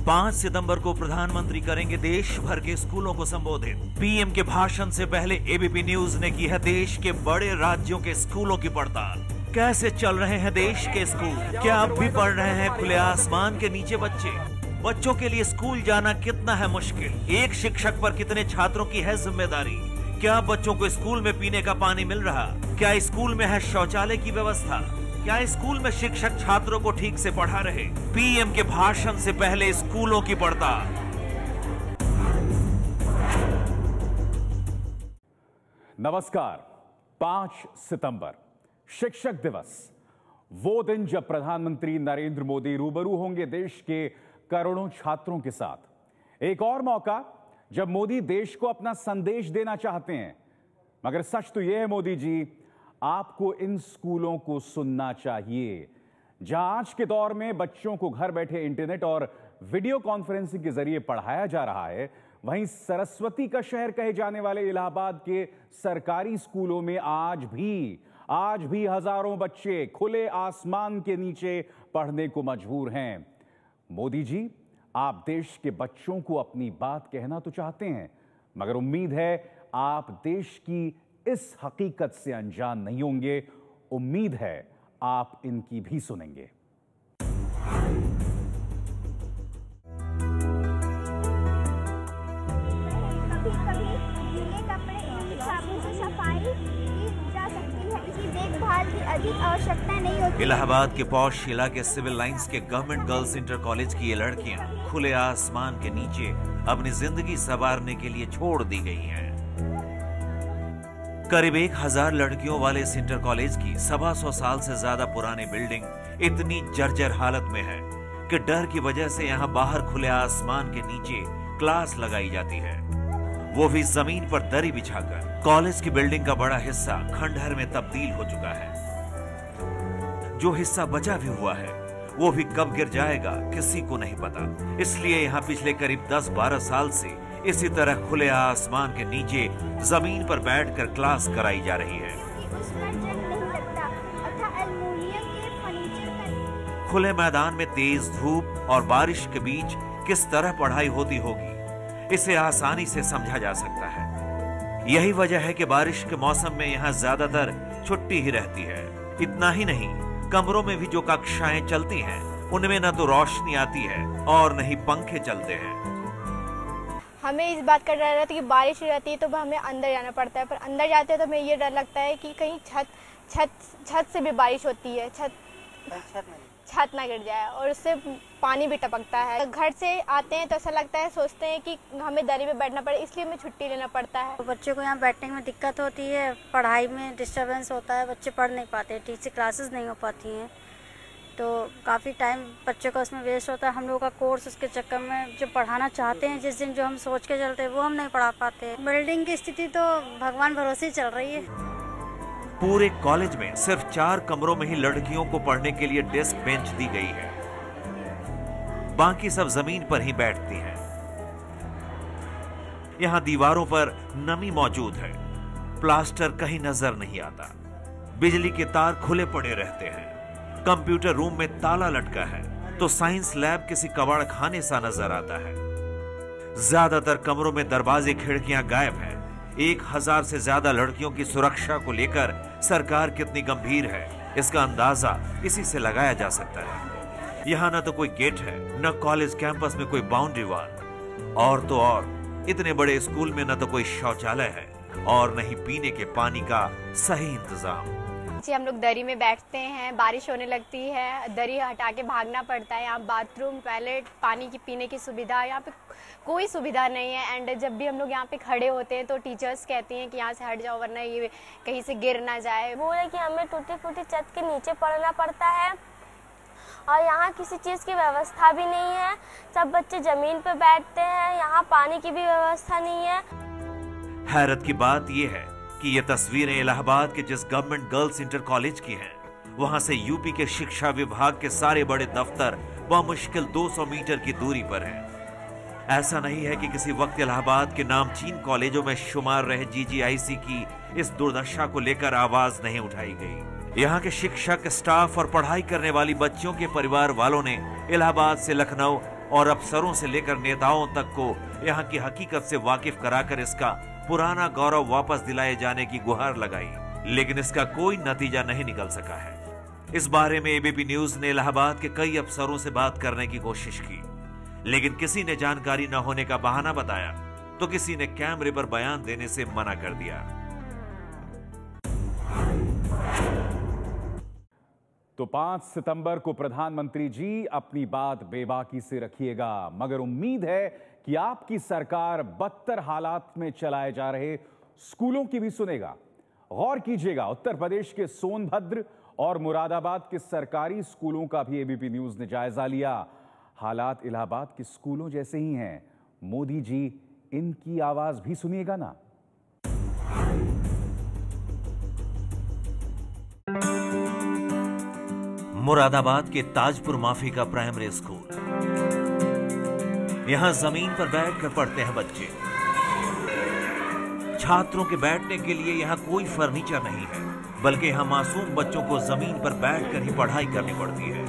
5 सितंबर को प्रधानमंत्री करेंगे देश भर के स्कूलों को संबोधित। पीएम के भाषण से पहले एबीपी न्यूज ने की है देश के बड़े राज्यों के स्कूलों की पड़ताल। कैसे चल रहे हैं देश के स्कूल? क्या अब भी पढ़ रहे हैं खुले आसमान के नीचे बच्चे? बच्चों के लिए स्कूल जाना कितना है मुश्किल? एक शिक्षक पर कितने छात्रों की है जिम्मेदारी? क्या बच्चों को स्कूल में पीने का पानी मिल रहा? क्या स्कूल में है शौचालय की व्यवस्था? क्या स्कूल में शिक्षक छात्रों को ठीक से पढ़ा रहे? पीएम के भाषण से पहले स्कूलों की पड़ताल। नमस्कार। 5 सितंबर शिक्षक दिवस, वो दिन जब प्रधानमंत्री नरेंद्र मोदी रूबरू होंगे देश के करोड़ों छात्रों के साथ। एक और मौका जब मोदी देश को अपना संदेश देना चाहते हैं। मगर सच तो यह है मोदी जी, आपको इन स्कूलों को सुनना चाहिए जहां आज के दौर में बच्चों को घर बैठे इंटरनेट और वीडियो कॉन्फ्रेंसिंग के जरिए पढ़ाया जा रहा है। वहीं सरस्वती का शहर कहे जाने वाले इलाहाबाद के सरकारी स्कूलों में आज भी हजारों बच्चे खुले आसमान के नीचे पढ़ने को मजबूर हैं। मोदी जी, आप देश के बच्चों को अपनी बात कहना तो चाहते हैं, मगर उम्मीद है आप देश की इस हकीकत से अनजान नहीं होंगे। उम्मीद है आप इनकी भी सुनेंगे। कभी-कभी गीले कपड़े की साबुन से सफाई की जा सकती है, इसकी देखभाल की अधिक आवश्यकता नहीं होती। इलाहाबाद के पौष इलाके सिविल लाइंस के गवर्नमेंट गर्ल्स इंटर कॉलेज की ये लड़कियां खुले आसमान के नीचे अपनी जिंदगी संवारने के लिए छोड़ दी गई हैं। करीब 1000 लड़कियों वाले इस इंटर कॉलेज की 125 साल से ज्यादा पुरानी बिल्डिंग इतनी जर्जर हालत में है कि डर की वजह से यहाँ बाहर खुले आसमान के नीचे क्लास लगाई जाती है, वो भी जमीन पर दरी बिछाकर। कॉलेज की बिल्डिंग का बड़ा हिस्सा खंडहर में तब्दील हो चुका है। जो हिस्सा बचा भी हुआ है वो भी कब गिर जाएगा किसी को नहीं पता। इसलिए यहाँ पिछले करीब 10-12 साल से इसी तरह खुले आसमान के नीचे जमीन पर बैठकर क्लास कराई जा रही है। खुले मैदान में तेज धूप और बारिश के बीच किस तरह पढ़ाई होती होगी, इसे आसानी से समझा जा सकता है। यही वजह है कि बारिश के मौसम में यहाँ ज्यादातर छुट्टी ही रहती है। इतना ही नहीं, कमरों में भी जो कक्षाएं चलती हैं उनमें न तो रोशनी आती है और न ही पंखे चलते हैं। हमें इस बात का डर रहता है कि बारिश रहती है तो हमें अंदर जाना पड़ता है, पर अंदर जाते हैं तो हमें ये डर लगता है कि कहीं छत से भी बारिश होती है, छत ना गिर जाए और उससे पानी भी टपकता है। घर से आते हैं तो ऐसा लगता है, सोचते हैं कि हमें दरी में बैठना पड़े, इसलिए हमें छुट्टी लेना पड़ता है। बच्चों को यहाँ बैठने में दिक्कत होती है, पढ़ाई में डिस्टर्बेंस होता है, बच्चे पढ़ नहीं पाते, ठीक से क्लासेस नहीं हो पाती हैं, तो काफ़ी टाइम बच्चों का उसमें वेस्ट होता है। हम लोग का कोर्स उसके चक्कर में जो पढ़ाना चाहते हैं जिस दिन जो हम सोच के चलते हैं वो हम नहीं पढ़ा पाते। बिल्डिंग की स्थिति तो भगवान भरोसे ही चल रही है। पूरे कॉलेज में सिर्फ 4 कमरों में ही लड़कियों को पढ़ने के लिए डेस्क बेंच दी गई है, बाकी सब जमीन पर ही बैठती हैं। यहाँ दीवारों पर नमी मौजूद है, प्लास्टर कहीं नजर नहीं आता, बिजली के तार खुले पड़े रहते हैं, कंप्यूटर रूम में ताला लटका है तो साइंस लैब किसी कबाड़ खाने सा नजर आता है। ज्यादातर कमरों में दरवाजे खिड़कियां गायब हैं। 1000 से ज्यादा लड़कियों की सुरक्षा को लेकर सरकार कितनी गंभीर है, इसका अंदाजा इसी से लगाया जा सकता है। यहाँ न तो कोई गेट है, न कॉलेज कैंपस में कोई बाउंड्री वॉल, और तो और इतने बड़े स्कूल में न तो कोई शौचालय है और न ही पीने के पानी का सही इंतजाम। हम लोग दरी में बैठते हैं, बारिश होने लगती है, दरी हटा के भागना पड़ता है। यहाँ बाथरूम, टॉयलेट, पानी की पीने की सुविधा, यहाँ पे कोई सुविधा नहीं है। एंड जब भी हम लोग यहाँ पे खड़े होते हैं तो टीचर्स कहती हैं कि यहाँ से हट जाओ वरना ये कहीं से गिर ना जाए। वो है कि हमें टूटी फूटी छत के नीचे पढ़ना पड़ता है और यहाँ किसी चीज़ की व्यवस्था भी नहीं है, सब बच्चे जमीन पे बैठते हैं, यहाँ पानी की भी व्यवस्था नहीं है। हैरत की बात यह है कि ये तस्वीरें इलाहाबाद के जिस गवर्नमेंट गर्ल्स इंटर कॉलेज की हैं, वहां से यूपी के शिक्षा विभाग के सारे बड़े दफ्तर बमुश्किल 200 मीटर की दूरी पर हैं। ऐसा नहीं है कि किसी वक्त इलाहाबाद के नामचीन कॉलेजों में शुमार रहे जीजीआईसी की इस दुर्दशा को लेकर आवाज नहीं उठाई गई। यहाँ के शिक्षक, स्टाफ और पढ़ाई करने वाली बच्चियों के परिवार वालों ने इलाहाबाद से लखनऊ, और अफसरों से लेकर नेताओं तक को यहाँ की हकीकत से वाकिफ कराकर इसका पुराना गौरव वापस दिलाए जाने की गुहार लगाई, लेकिन इसका कोई नतीजा नहीं निकल सका है। इस बारे में एबीपी न्यूज ने इलाहाबाद के कई अफसरों से बात करने की कोशिश की, लेकिन किसी ने जानकारी न होने का बहाना बताया तो किसी ने कैमरे पर बयान देने से मना कर दिया। तो 5 सितंबर को प्रधानमंत्री जी अपनी बात बेबाकी से रखिएगा, मगर उम्मीद है कि आपकी सरकार बदतर हालात में चलाए जा रहे स्कूलों की भी सुनेगा। गौर कीजिएगा, उत्तर प्रदेश के सोनभद्र और मुरादाबाद के सरकारी स्कूलों का भी एबीपी न्यूज ने जायजा लिया। हालात इलाहाबाद के स्कूलों जैसे ही हैं। मोदी जी, इनकी आवाज भी सुनिएगा ना। मुरादाबाद के ताजपुर माफी का प्राइमरी स्कूल। यहां जमीन पर बैठकर पढ़ते हैं बच्चे। छात्रों के बैठने के लिए यहां कोई फर्नीचर नहीं है, बल्कि यहां मासूम बच्चों को जमीन पर बैठकर ही पढ़ाई करनी पड़ती है।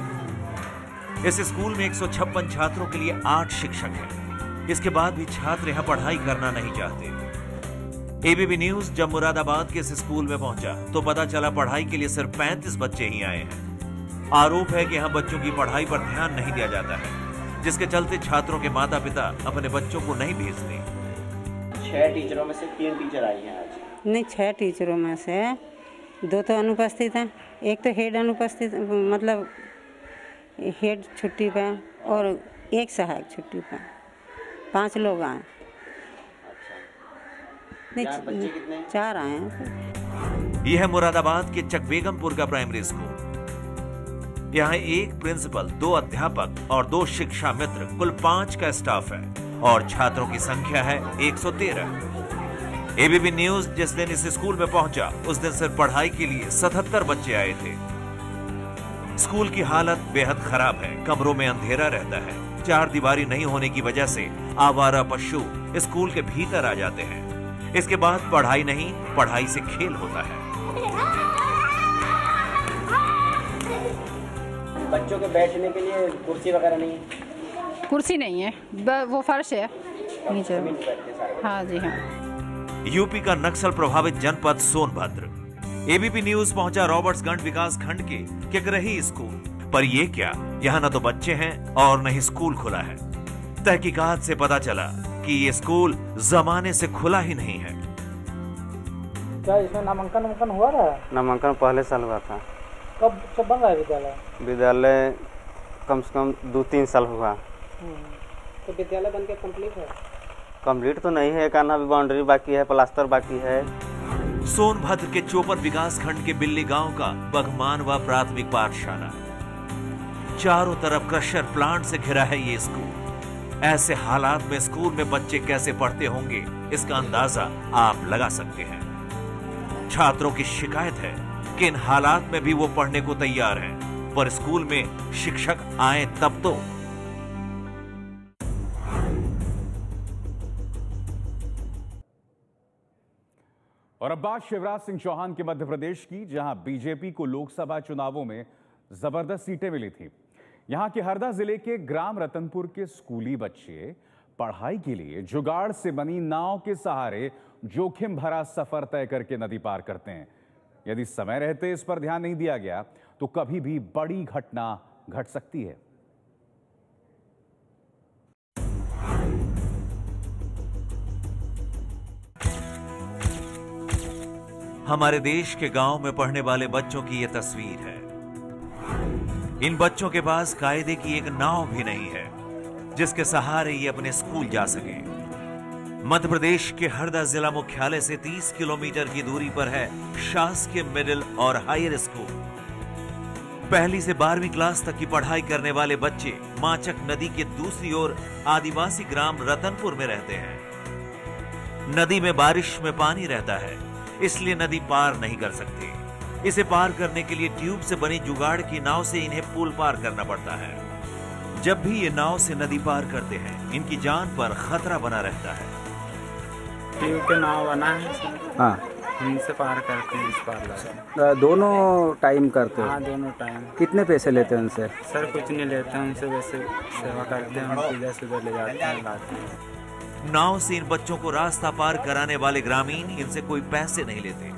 इस स्कूल में 156 छात्रों के लिए 8 शिक्षक हैं। इसके बाद भी छात्र यहां पढ़ाई करना नहीं चाहते। एबीपी न्यूज जब मुरादाबाद के इस स्कूल में पहुंचा तो पता चला पढ़ाई के लिए सिर्फ 35 बच्चे ही आए हैं। आरोप है कि यहाँ बच्चों की पढ़ाई पर ध्यान नहीं दिया जाता है, जिसके चलते छात्रों के माता पिता अपने बच्चों को नहीं भेजते। 6 टीचरों में से 3 टीचर आई हैं आज। नहीं, 6 टीचरों में से 2 तो अनुपस्थित हैं, एक तो हेड अनुपस्थित, मतलब हेड छुट्टी पे और एक सहायक छुट्टी पे। 5 लोग आए। अच्छा, बच्चे कितने? 4 आए हैं। यह है मुरादाबाद के चकबेगमपुर का प्राइमरी स्कूल। यहाँ एक प्रिंसिपल, 2 अध्यापक और 2 शिक्षा मित्र, कुल 5 का स्टाफ है और छात्रों की संख्या है 113। एबीपी न्यूज जिस दिन इस स्कूल में पहुंचा उस दिन सिर्फ पढ़ाई के लिए 77 बच्चे आए थे। स्कूल की हालत बेहद खराब है। कमरों में अंधेरा रहता है। 4 दीवारी नहीं होने की वजह से आवारा पशु स्कूल के भीतर आ जाते हैं। इसके बाद पढ़ाई नहीं, पढ़ाई से खेल होता है। बच्चों के बैठने के लिए कुर्सी वगैरह नहीं है? कुर्सी नहीं है, वो फर्श है नीचे। हाँ जी हाँ। यूपी का नक्सल प्रभावित जनपद सोनभद्र। एबीपी न्यूज पहुंचा रॉबर्ट्सगंज विकास खंड के किकरही स्कूल पर। ये क्या, यहाँ न तो बच्चे हैं और न ही स्कूल खुला है। तहकीकात से पता चला कि ये स्कूल जमाने से खुला ही नहीं है। क्या इसमें नामांकन हुआ रहा? नामांकन पहले साल हुआ था। कब बन रहा है विद्यालय? विद्यालय कम से कम 2-3 साल हुआ। तो विद्यालय बनके कंप्लीट है? कंप्लीट तो नहीं है, एक आना भी बाउंड्री बाकी है, प्लास्टर बाकी है। सोनभद्र के चोपन विकास खंड के बिल्ली गांव का बघमानवा प्राथमिक पाठशाला। चारों तरफ क्रशर प्लांट से घिरा है ये स्कूल। ऐसे हालात में स्कूल में बच्चे कैसे पढ़ते होंगे, इसका अंदाजा आप लगा सकते हैं। छात्रों की शिकायत है कि इन हालात में भी वो पढ़ने को तैयार हैं, पर स्कूल में शिक्षक आए तब तो। और अब बात शिवराज सिंह चौहान के मध्य प्रदेश की, जहां बीजेपी को लोकसभा चुनावों में जबरदस्त सीटें मिली थी। यहां के हरदा जिले के ग्राम रतनपुर के स्कूली बच्चे पढ़ाई के लिए जुगाड़ से बनी नाव के सहारे जोखिम भरा सफर तय करके नदी पार करते हैं। यदि समय रहते इस पर ध्यान नहीं दिया गया तो कभी भी बड़ी घटना घट सकती है। हमारे देश के गांव में पढ़ने वाले बच्चों की यह तस्वीर है। इन बच्चों के पास कायदे की एक नाव भी नहीं है जिसके सहारे ये अपने स्कूल जा सके। मध्य प्रदेश के हरदा जिला मुख्यालय से 30 किलोमीटर की दूरी पर है शासकीय मिडिल और हायर स्कूल। 1ली से 12वीं क्लास तक की पढ़ाई करने वाले बच्चे माचक नदी के दूसरी ओर आदिवासी ग्राम रतनपुर में रहते हैं। नदी में बारिश में पानी रहता है, इसलिए नदी पार नहीं कर सकते। इसे पार करने के लिए ट्यूब से बनी जुगाड़ की नाव से इन्हें पुल पार करना पड़ता है। जब भी ये नाव से नदी पार करते हैं, इनकी जान पर खतरा बना रहता है। ट्यूब के नाव बना है। हाँ, उनसे पार करते हैं इस पार। दोनों टाइम करते हो? हाँ, दोनों टाइम। कितने पैसे लेते हैं उनसे? सर कुछ नहीं लेते हैं उनसे, वैसे सेवा करते हैं, उनको इधर से उधर ले जाते हैं, लाते हैं। नाव से इन बच्चों को रास्ता पार कराने वाले ग्रामीण इनसे कोई पैसे नहीं लेते।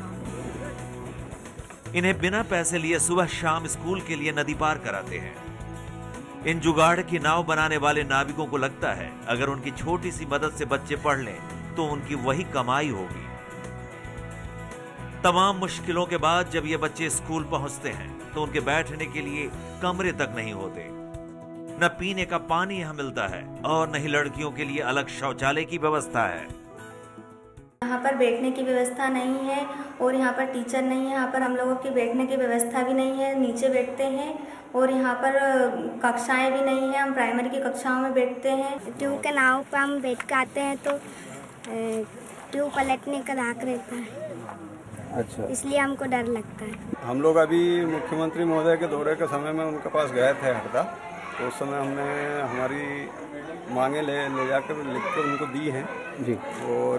इन्हें बिना पैसे लिए सुबह शाम स्कूल के लिए नदी पार कराते हैं। इन जुगाड़ की नाव बनाने वाले नाविकों को लगता है अगर उनकी छोटी सी मदद से बच्चे पढ़ लें तो उनकी वही कमाई होगी। तमाम मुश्किलों के बाद जब ये बच्चे स्कूल पहुंचते हैं तो उनके बैठने के लिए कमरे तक नहीं होते, न पीने का पानी यहां मिलता है और न ही लड़कियों के लिए अलग शौचालय की व्यवस्था है। यहाँ पर बैठने की व्यवस्था नहीं है और यहाँ पर टीचर नहीं है। यहाँ पर हम लोगों की बैठने की व्यवस्था भी नहीं है, नीचे बैठते हैं और यहाँ पर कक्षाएं भी नहीं है, हम प्राइमरी की कक्षाओं में बैठते हैं। ट्यूब के नाव पर हम बैठ के आते हैं तो ट्यूब पलटने का दाग रहता है। अच्छा, इसलिए हमको डर लगता है। हम लोग अभी मुख्यमंत्री महोदय के दौरे के समय में उनके पास गए थे हरदा, तो उस समय हमने हमारी मांगे ले जाकर लिख कर उनको दी हैं जी। और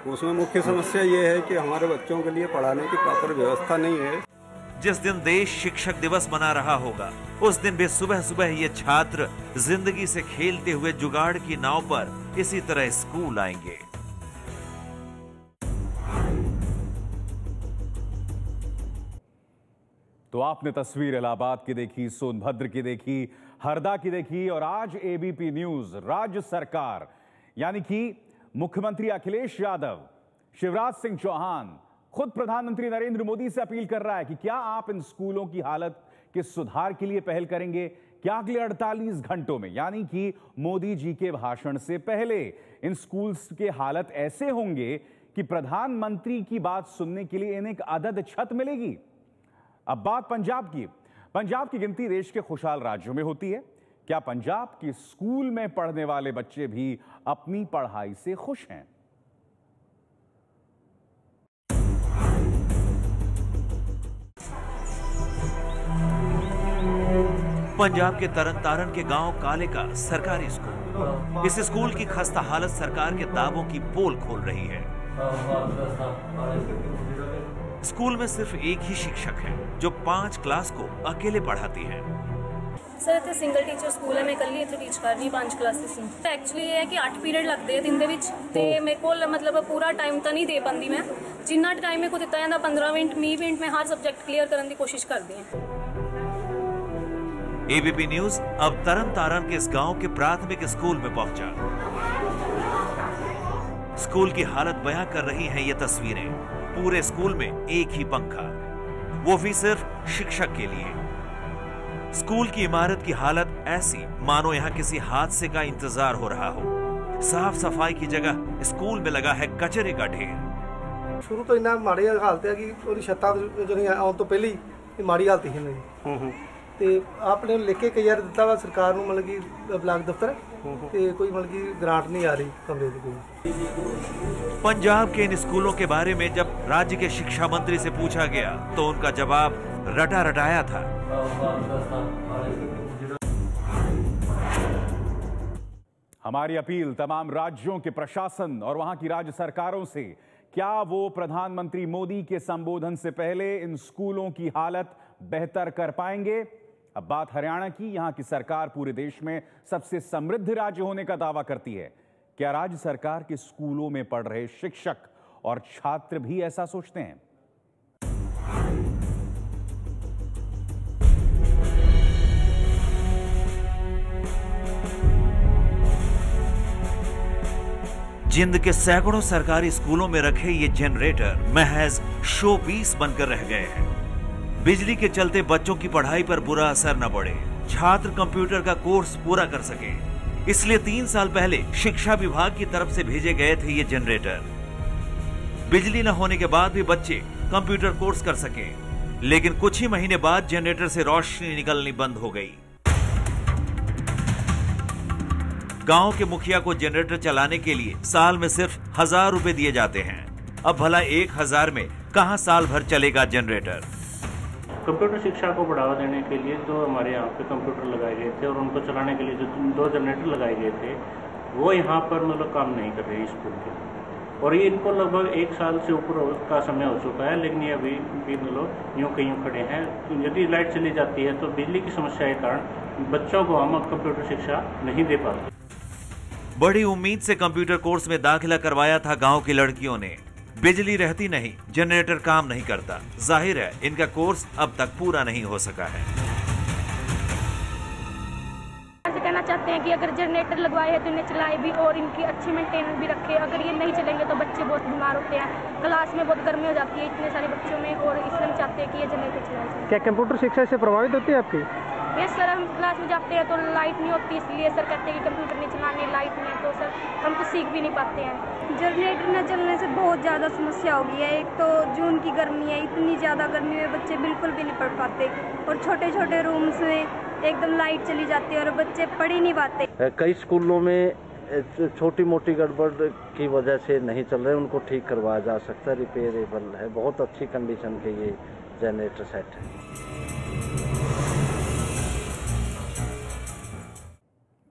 उसमें मुख्य समस्या ये है कि हमारे बच्चों के लिए पढ़ाने की प्रॉपर व्यवस्था नहीं है। जिस दिन देश शिक्षक दिवस मना रहा होगा उस दिन भी सुबह सुबह ये छात्र जिंदगी से खेलते हुए जुगाड़ की नाव पर इसी तरह स्कूल आएंगे। तो आपने तस्वीर इलाहाबाद की देखी, सोनभद्र की देखी, हरदा की देखी और आज एबीपी न्यूज राज्य सरकार यानी कि मुख्यमंत्री अखिलेश यादव, शिवराज सिंह चौहान, खुद प्रधानमंत्री नरेंद्र मोदी से अपील कर रहा है कि क्या आप इन स्कूलों की हालत के सुधार के लिए पहल करेंगे? क्या अगले 48 घंटों में यानी कि मोदी जी के भाषण से पहले इन स्कूल्स के हालत ऐसे होंगे कि प्रधानमंत्री की बात सुनने के लिए इन्हें एक अदद छत मिलेगी? अब बात पंजाब की। पंजाब की गिनती देश के खुशहाल राज्यों में होती है। क्या पंजाब के स्कूल में पढ़ने वाले बच्चे भी अपनी पढ़ाई से खुश हैं? पंजाब के तरन के गांव काले का सरकारी स्कूल। इस स्कूल की खस्ता हालत सरकार के दावों की पोल खोल रही है। स्कूल में सिर्फ एक ही शिक्षक है जो 5 क्लास को अकेले पढ़ाती है। सर इतने सिंगल टीचर स्कूल है, मैं कल ही इतने टीच कर रही 5 क्लासेस ਨੂੰ। एक्चुअली ये है कि 8 पीरियड लगते हैं दिन ਦੇ ਵਿੱਚ ਤੇ ਮੇਰੇ ਕੋਲ मतलब पूरा टाइम ਤਾਂ नहीं दे पाती मैं। जिन्ना टाइम मेरे को ਦਿੱਤਾ ਜਾਂਦਾ 15 ਮਿੰਟ 20 ਮਿੰਟ में हर सब्जेक्ट क्लियर ਕਰਨ ਦੀ कोशिश करती हूं। एबीपी न्यूज अब तरन के इस गांव के प्राथमिक स्कूल में पहुंचा। स्कूल की हालत बयां कर रही हैं ये तस्वीरें। पूरे स्कूल में एक ही पंखा, वो भी सिर्फ शिक्षक के लिए। स्कूल की इमारत की हालत ऐसी मानो यहां किसी हादसे का इंतजार हो रहा हो। साफ सफाई की जगह स्कूल में लगा है कचरे का ढेर। शुरू तो इन्ना माड़ी हालत है कि छत्तां ਜਿਹੜੀਆਂ ਆਉਣ ਤੋਂ ਪਹਿਲੀ ਹੀ ਮਾੜੀ ਹਾਲਤ ਸੀ ਇਹਨਾਂ ਦੀ। ਤੇ आपने लिख के कई बार ਦਿੱਤਾ ਵਾ ਸਰਕਾਰ ਨੂੰ मतलब कि ब्लॉक दफ्तर ਤੇ कोई मतलब कि ग्रांट नहीं आ रही कमरे की कोई। पंजाब के इन स्कूलों के बारे में जब राज्य के शिक्षा मंत्री से पूछा गया तो उनका जवाब रटा रटाया था। हमारी अपील तमाम राज्यों के प्रशासन और वहां की राज्य सरकारों से, क्या वो प्रधानमंत्री मोदी के संबोधन से पहले इन स्कूलों की हालत बेहतर कर पाएंगे? अब बात हरियाणा की। यहां की सरकार पूरे देश में सबसे समृद्ध राज्य होने का दावा करती है। क्या राज्य सरकार के स्कूलों में पढ़ रहे शिक्षक और छात्र भी ऐसा सोचते हैं? जिंद के सैकड़ों सरकारी स्कूलों में रखे ये जनरेटर महज शो पीस बनकर रह गए हैं। बिजली के चलते बच्चों की पढ़ाई पर बुरा असर न पड़े, छात्र कंप्यूटर का कोर्स पूरा कर सके, इसलिए 3 साल पहले शिक्षा विभाग की तरफ से भेजे गए थे ये जनरेटर। बिजली न होने के बाद भी बच्चे कंप्यूटर कोर्स कर सके, लेकिन कुछ ही महीने बाद जनरेटर से रोशनी निकलनी बंद हो गई। गांव के मुखिया को जनरेटर चलाने के लिए साल में सिर्फ 1000 रुपए दिए जाते हैं। अब भला 1000 में कहां साल भर चलेगा जनरेटर? कंप्यूटर शिक्षा को बढ़ावा देने के लिए जो हमारे यहाँ पे कंप्यूटर लगाए गए थे और उनको चलाने के लिए जो 2 जनरेटर लगाए गए थे वो यहाँ पर मतलब काम नहीं कर रहे स्कूल के। और ये इनको लगभग 1 साल से ऊपर का समय हो चुका है, लेकिन ये अभी भी लोग यूँ कहीं खड़े हैं। यदि लाइट चली जाती है तो बिजली की समस्या के कारण बच्चों को हम कंप्यूटर शिक्षा नहीं दे पाते। बड़ी उम्मीद से कंप्यूटर कोर्स में दाखिला करवाया था गांव की लड़कियों ने। बिजली रहती नहीं, जनरेटर काम नहीं करता, जाहिर है इनका कोर्स अब तक पूरा नहीं हो सका है। कहना चाहते हैं कि अगर जनरेटर लगवाए हैं तो इन्हें चलाए भी और इनकी अच्छी मेंटेनेंस भी रखे। अगर ये नहीं चलेंगे तो बच्चे बहुत बीमार होते हैं, क्लास में बहुत गर्मी हो जाती है इतने सारे बच्चों में, और इसलिए हम चाहते हैं कि ये जनरेटर चलाए जाए। क्या कंप्यूटर शिक्षा से प्रभावित होती है आपकी? यस सर, हम क्लास में जाते हैं तो लाइट नहीं होती, इसलिए सर कहते हैं कि कंप्यूटर नहीं चलाने लाइट में, तो सर हम तो सीख भी नहीं पाते हैं। जनरेटर न चलने से बहुत ज़्यादा समस्या हो गई है। एक तो जून की गर्मी है, इतनी ज़्यादा गर्मी में बच्चे बिल्कुल भी नहीं पढ़ पाते, और छोटे छोटे रूम्स में एकदम लाइट चली जाती है और बच्चे पढ़ ही नहीं पाते। कई स्कूलों में छोटी मोटी गड़बड़ की वजह से नहीं चल रहे, उनको ठीक करवाया जा सकता है, रिपेयरेबल है। बहुत अच्छी कंडीशन के ये जनरेटर सेट है।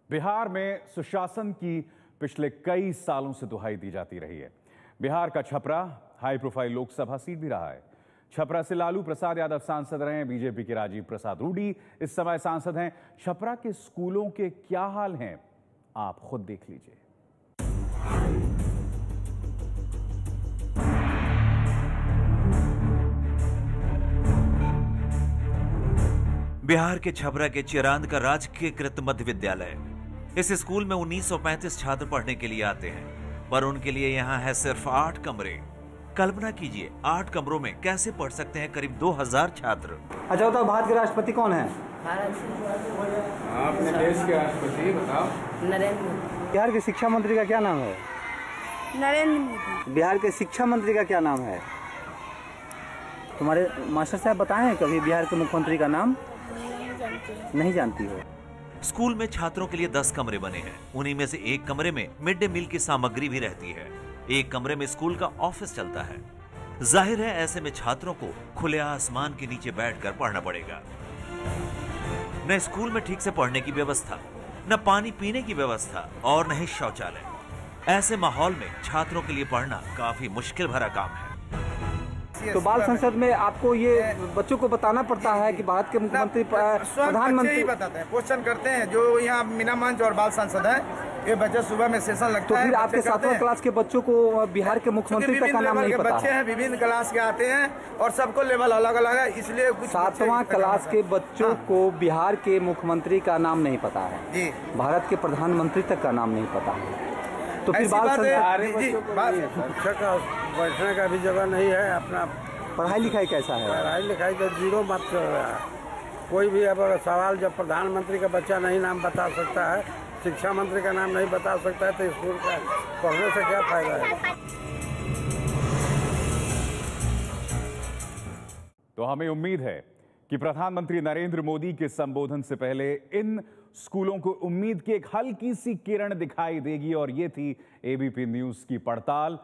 बिहार में सुशासन की पिछले कई सालों से दुहाई दी जाती रही है। बिहार का Chhapra high profile Lok Sabha seat भी रहा है। छपरा से लालू प्रसाद यादव सांसद रहे हैं। बीजेपी के राजीव प्रसाद रूडी इस समय सांसद हैं। छपरा के स्कूलों के क्या हाल हैं, आप खुद देख लीजिए। बिहार के छपरा के चिरांद का राजकीयकृत मध्य विद्यालय। इस स्कूल में 1935 छात्र पढ़ने के लिए आते हैं, पर उनके लिए यहाँ है सिर्फ 8 कमरे। कल्पना कीजिए 8 कमरों में कैसे पढ़ सकते हैं करीब 2000 छात्र। अच्छा बताओ, भारत के राष्ट्रपति कौन है? अपने देश के राष्ट्रपति बताओ। नरेंद्र मोदी। बिहार के शिक्षा मंत्री का क्या नाम है? नरेंद्र मोदी। बिहार के शिक्षा मंत्री का क्या नाम है? तुम्हारे मास्टर साहब बताए हैं कभी बिहार के मुख्यमंत्री का नाम? नहीं जानती हो। स्कूल में छात्रों के लिए 10 कमरे बने हैं। उन्हीं में से एक कमरे में मिड डे मील की सामग्री भी रहती है। एक कमरे में स्कूल का ऑफिस चलता है। जाहिर है ऐसे में छात्रों को खुले आसमान के नीचे बैठकर पढ़ना पड़ेगा। न स्कूल में ठीक से पढ़ने की व्यवस्था, न पानी पीने की व्यवस्था और न ही शौचालय। ऐसे माहौल में छात्रों के लिए पढ़ना काफी मुश्किल भरा काम है। तो बाल संसद में आपको ये बच्चों को बताना पड़ता है कि भारत के मुख्यमंत्री प्रधानमंत्री बताते हैं, क्वेश्चन करते हैं। जो यहाँ मीना मंच और बाल संसद है, ये बच्चे सुबह में सेशन लगता है। तो फिर आपके 7वां क्लास के बच्चों को बिहार के मुख्यमंत्री तक का नाम नहीं पता? बच्चे हैं विभिन्न क्लास के आते हैं और सबको लेवल अलग अलग है, इसलिए 7वां क्लास के बच्चों को बिहार के मुख्यमंत्री का नाम नहीं पता है, भारत के प्रधानमंत्री तक का नाम नहीं पता है। तो फिर बाल शिक्षा का बैठने का भी जगह नहीं है। अपना पढ़ाई लिखाई कैसा है? पढ़ाई लिखाई तो 0 मत चल रहा है। कोई भी अब सवाल जब प्रधानमंत्री का बच्चा नहीं नाम बता सकता है, शिक्षा मंत्री का नाम नहीं बता सकता है, तो स्कूल का पढ़ने से क्या फायदा है? तो हमें उम्मीद है कि प्रधानमंत्री नरेंद्र मोदी के संबोधन से पहले इन स्कूलों को उम्मीद की एक हल्की सी किरण दिखाई देगी। और ये थी एबीपी न्यूज की पड़ताल।